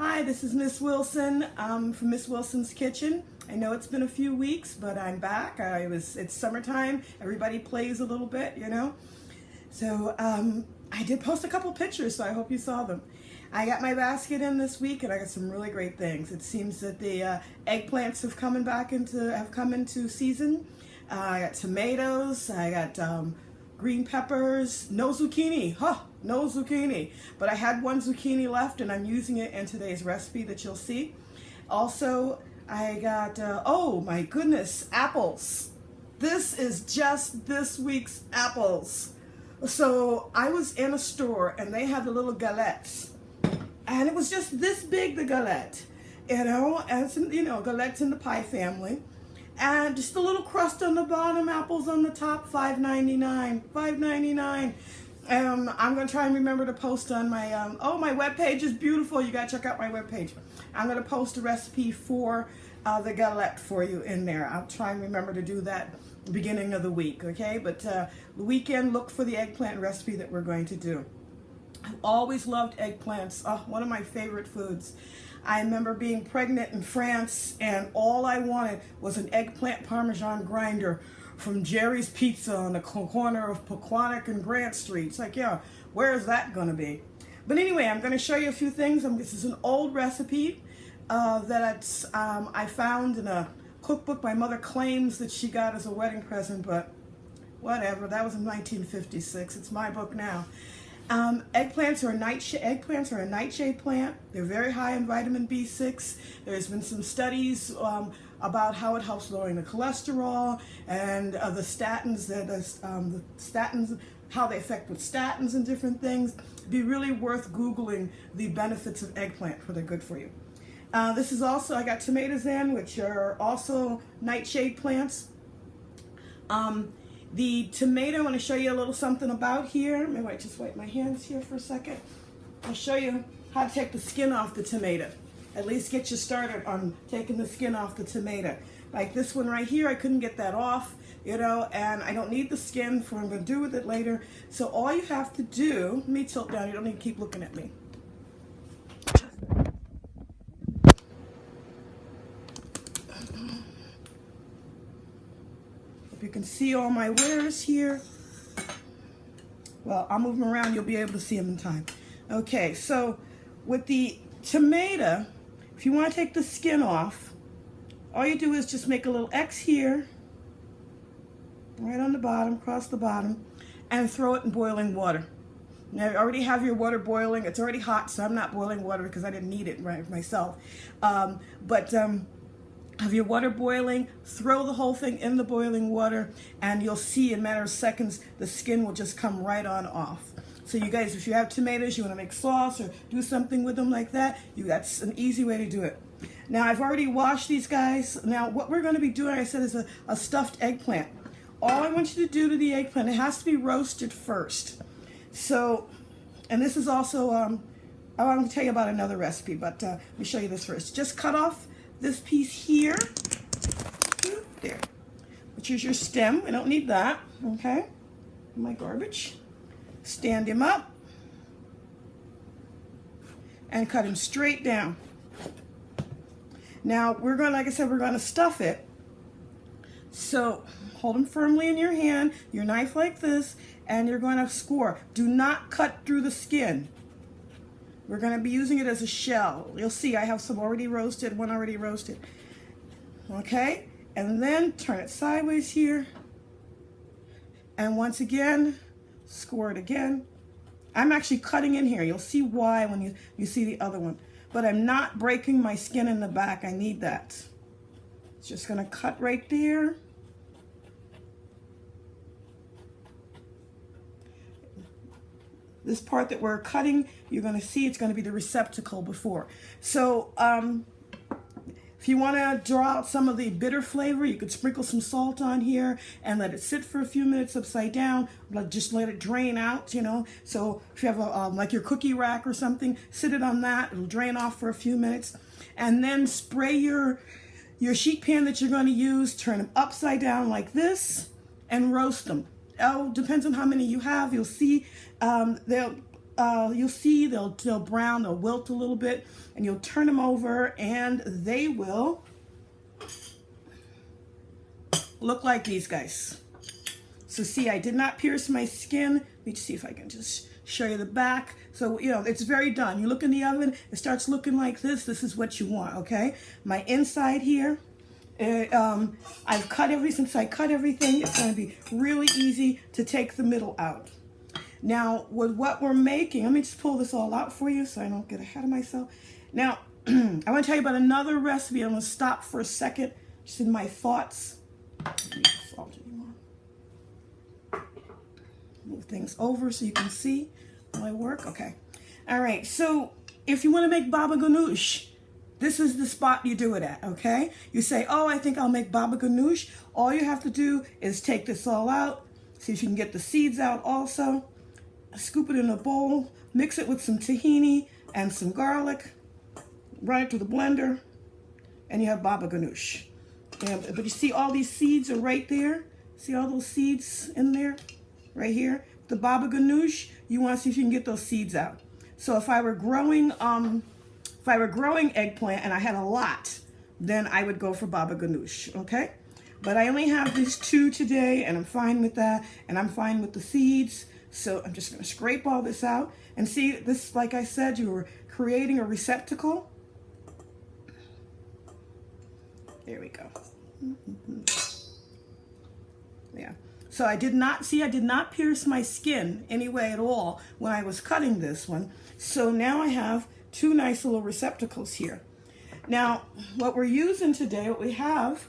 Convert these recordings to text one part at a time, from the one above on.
Hi, this is Miss Wilson from Miss Wilson's Kitchen. I know it's been a few weeks, but I'm back. It's summertime. Everybody plays a little bit, you know. So I did post a couple pictures, so I hope you saw them. I got my basket in this week, and I got some really great things. It seems that the eggplants have come into season. I got tomatoes. I got green peppers. No zucchini. No zucchini. But I had one zucchini left, and I'm using it in today's recipe that you'll see. Also, I got oh my goodness, apples. This is just this week's apples. So I was in a store, and they had the little galettes. And it was just this big, the galette, you know, and some, galettes in the pie family. And just a little crust on the bottom, apples on the top, $5.99, $5.99. I'm going to try and remember to post on my, my webpage is beautiful. You got to check out my webpage. I'm going to post a recipe for the galette for you in there. I'll try and remember to do that the beginning of the week, okay? But the weekend, look for the eggplant recipe that we're going to do. I've always loved eggplants. One of my favorite foods. I remember being pregnant in France, and all I wanted was an eggplant Parmesan grinder from Jerry's Pizza on the corner of Pequannock and Grant Street. It's like, yeah, where is that going to be? But anyway, I'm going to show you a few things. This is an old recipe that I found in a cookbook my mother claims that she got as a wedding present, but whatever. That was in 1956. It's my book now. Eggplants are a nightshade plant. They're very high in vitamin B6. There's been some studies about how it helps lowering the cholesterol and the statins, how they affect with statins and different things. It'd be really worth Googling the benefits of eggplant, for they're good for you. This is also, I got tomatoes in, which are also nightshade plants. The tomato, I want to show you a little something about here. Maybe I just wipe my hands here for a second. I'll show you how to take the skin off the tomato. At least get you started on taking the skin off the tomato. Like this one right here, I couldn't get that off, and I don't need the skin for what I'm going to do with it later. So all you have to do, let me tilt down, you don't need to keep looking at me. You can see all my wares here. Well, I'll move them around. You'll be able to see them in time. Okay, so with the tomato, if you want to take the skin off, all you do is just make a little X here, right on the bottom, across the bottom, and throw it in boiling water. Now, you already have your water boiling. It's already hot, so I'm not boiling water because I didn't need it myself. Have your water boiling, throw the whole thing in the boiling water, and you'll see in a matter of seconds, the skin will just come right on off. So you guys, if you have tomatoes, you want to make sauce or do something with them like that, that's an easy way to do it. Now, I've already washed these guys. Now, what we're going to be doing, I said, is a stuffed eggplant. All I want you to do to the eggplant, it has to be roasted first. So, and this is also, I'm going to tell you about another recipe, but let me show you this first. Just cut off this piece here, there, which is your stem. I don't need that, okay? My garbage. Stand him up and cut him straight down. Now, like I said, we're going to stuff it. So, hold him firmly in your hand, your knife like this, and you're going to score. Do not cut through the skin. We're going to be using it as a shell. You'll see I have some already roasted, one already roasted. Okay? And then turn it sideways here. And once again, score it again. I'm actually cutting in here. You'll see why when you see the other one. But I'm not breaking my skin in the back. I need that. It's just going to cut right there. This part that we're cutting, you're going to see it's going to be the receptacle before. So if you want to draw out some of the bitter flavor, you could sprinkle some salt on here and let it sit for a few minutes upside down. Just let it drain out, So if you have like your cookie rack or something, sit it on that. It'll drain off for a few minutes. And then spray your sheet pan that you're going to use, turn them upside down like this, and roast them. Depends on how many you have. You'll see you'll see they'll brown, they'll wilt a little bit, and you'll turn them over and they will look like these guys. So see, I did not pierce my skin. Let me see if I can just show you the back. So, you know, it's very done. You look in the oven, it starts looking like this. This is what you want, okay? My inside here, I've cut since I cut everything, it's gonna be really easy to take the middle out. Now, with what we're making, let me just pull this all out for you so I don't get ahead of myself. Now, I wanna tell you about another recipe. I'm gonna stop for a second, just in my thoughts. Move things over so you can see my work. Okay. All right. So if you want to make baba ganoush, this is the spot you do it at. Okay. You say, oh, I think I'll make baba ganoush. All you have to do is take this all out. See if you can get the seeds out also. Scoop it in a bowl. Mix it with some tahini and some garlic. Run it through the blender. And you have baba ganoush. But you see all these seeds are right there. See all those seeds in there? Right here, the baba ganoush, you want to see if you can get those seeds out. So if I were growing eggplant and I had a lot, then I would go for baba ganoush, okay? But I only have these 2 today, and I'm fine with that, and I'm fine with the seeds. So I'm just going to scrape all this out. And see, this, like I said, you were creating a receptacle. There we go. Yeah. So I did not pierce my skin anyway at all when I was cutting this one. So now I have 2 nice little receptacles here. Now, what we're using today, what we have,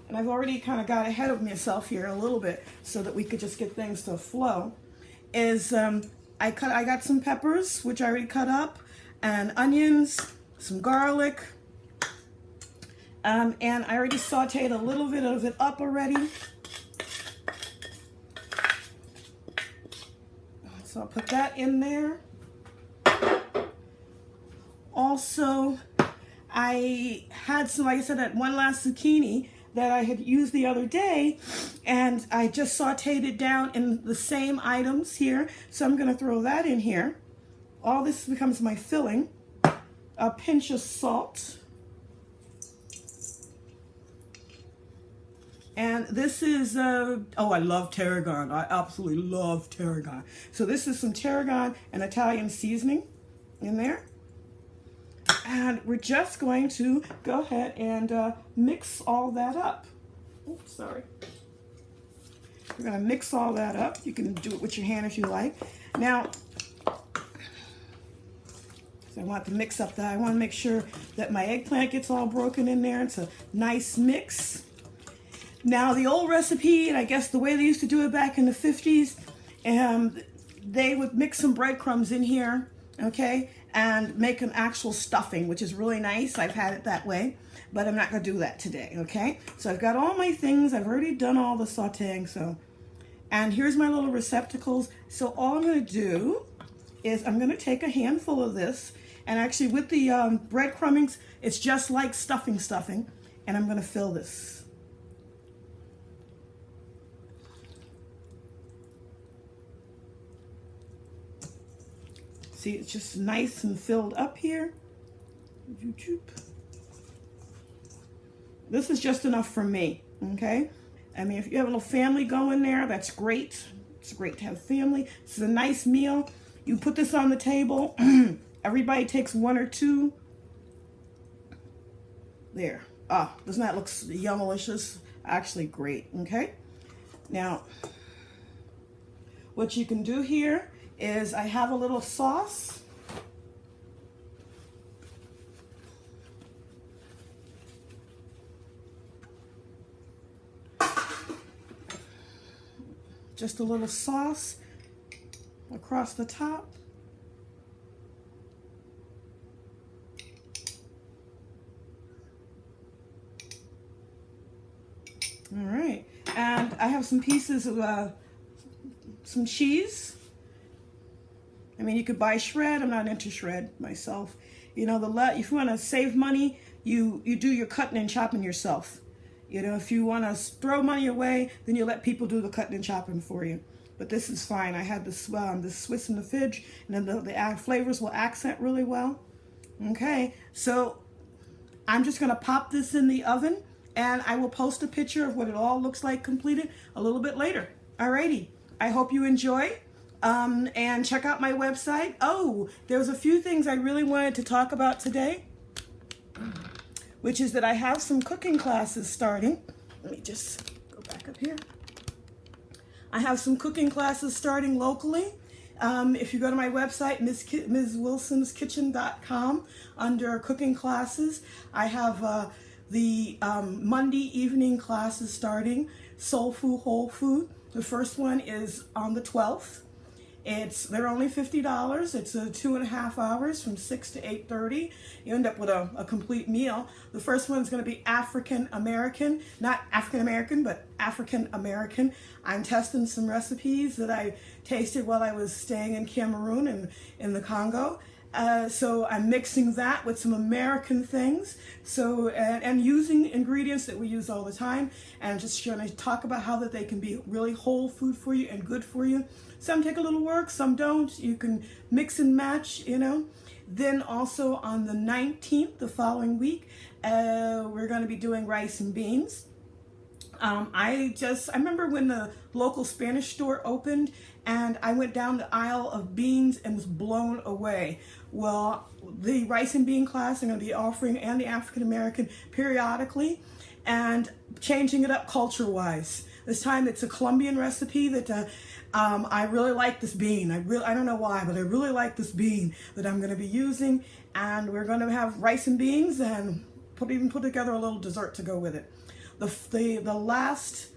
and I've already kind of got ahead of myself here a little bit so that we could just get things to flow, is I got some peppers, which I already cut up, and onions, some garlic, and I already sauteed a little bit of it up already. So I'll put that in there. Also, I had some, like I said, that one last zucchini that I had used the other day, and I just sauteed it down in the same items here. So I'm gonna throw that in here. All this becomes my filling. A pinch of salt. And this is, oh, I love tarragon. I absolutely love tarragon. So this is some tarragon and Italian seasoning in there. And we're just going to go ahead and mix all that up. Oops, sorry. We're going to mix all that up. You can do it with your hand if you like. Now, so I want to mix up that. I want to make sure that my eggplant gets all broken in there. It's a nice mix. Now, the old recipe, and I guess the way they used to do it back in the 50s, they would mix some breadcrumbs in here, okay, and make an actual stuffing, which is really nice. I've had it that way, but I'm not going to do that today, okay? So I've got all my things. I've already done all the sauteing, so. And here's my little receptacles. So all I'm going to do is I'm going to take a handful of this, and actually with the breadcrumbings, it's just like stuffing, and I'm going to fill this. See, it's just nice and filled up here. This is just enough for me, okay? I mean, if you have a little family going there, that's great. It's great to have family. This is a nice meal. You put this on the table. Everybody takes 1 or 2. There. Ah, doesn't that look yummalicious? Actually great, okay? Now, what you can do here is I have a little sauce. Just a little sauce across the top. All right, and I have some pieces of some cheese. I mean, you could buy shred. I'm not into shred myself. You know, if you want to save money, you do your cutting and chopping yourself. You know, if you want to throw money away, then you let people do the cutting and chopping for you. but this is fine. I had the Swiss in the fridge, and then the flavors will accent really well. Okay, so I'm just gonna pop this in the oven, and I will post a picture of what it all looks like completed a little bit later. Alrighty, I hope you enjoy. And check out my website. Oh, there's a few things I really wanted to talk about today, which is that I have some cooking classes starting. Let me just go back up here. I have some cooking classes starting locally. If you go to my website, MsWilsonsKitchen.com, under cooking classes, I have the Monday evening classes starting, Soul Food, Whole Food. The first one is on the 12th. They're only $50. It's 2.5 hours from 6 to 8:30. You end up with a complete meal. The first one's going to be African American, not African American, but African American. I'm testing some recipes that I tasted while I was staying in Cameroon and in the Congo. So I'm mixing that with some American things. So and using ingredients that we use all the time, and just going to talk about how that they can be really whole food for you and good for you. Some take a little work, some don't. You can mix and match, you know. Then also on the 19th, the following week, we're going to be doing rice and beans. I remember when the local Spanish store opened, and I went down the aisle of beans and was blown away. Well, the rice and bean class I'm going to be offering, and the African American, periodically, and changing it up culture-wise. This time it's a Colombian recipe that I really like this bean. I don't know why, but I really like this bean that I'm going to be using, and we're going to have rice and beans and even put together a little dessert to go with it. The last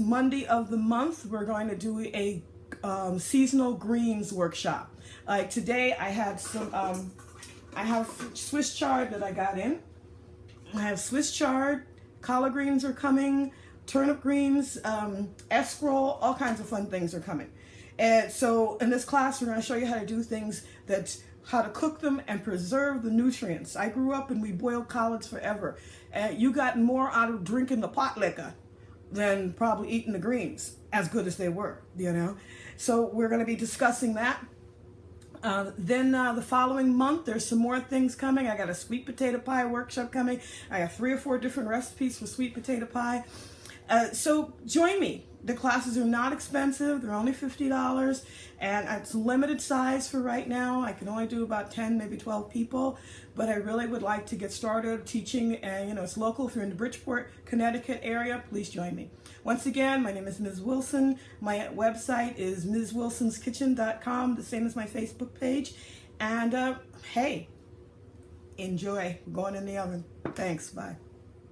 Monday of the month, we're going to do a seasonal greens workshop. Like today, I had some. I have Swiss chard that I got in. I have Swiss chard. Collard greens are coming. Turnip greens, escarole, all kinds of fun things are coming. And so in this class, we're going to show you how to do things how to cook them and preserve the nutrients. I grew up and we boiled collards forever. You got more out of drinking the pot liquor than probably eating the greens, as good as they were, you know. So we're going to be discussing that. Then the following month, there's some more things coming. I got a sweet potato pie workshop coming. I have 3 or 4 different recipes for sweet potato pie. So join me. The classes are not expensive. They're only $50, and it's limited size for right now. I can only do about 10, maybe 12 people, but I really would like to get started teaching, and you know, it's local. If you're in the Bridgeport, Connecticut area, please join me. Once again, my name is Ms. Wilson. My website is MsWilsonsKitchen.com, the same as my Facebook page. And hey, enjoy. We're going in the oven. Thanks. Bye.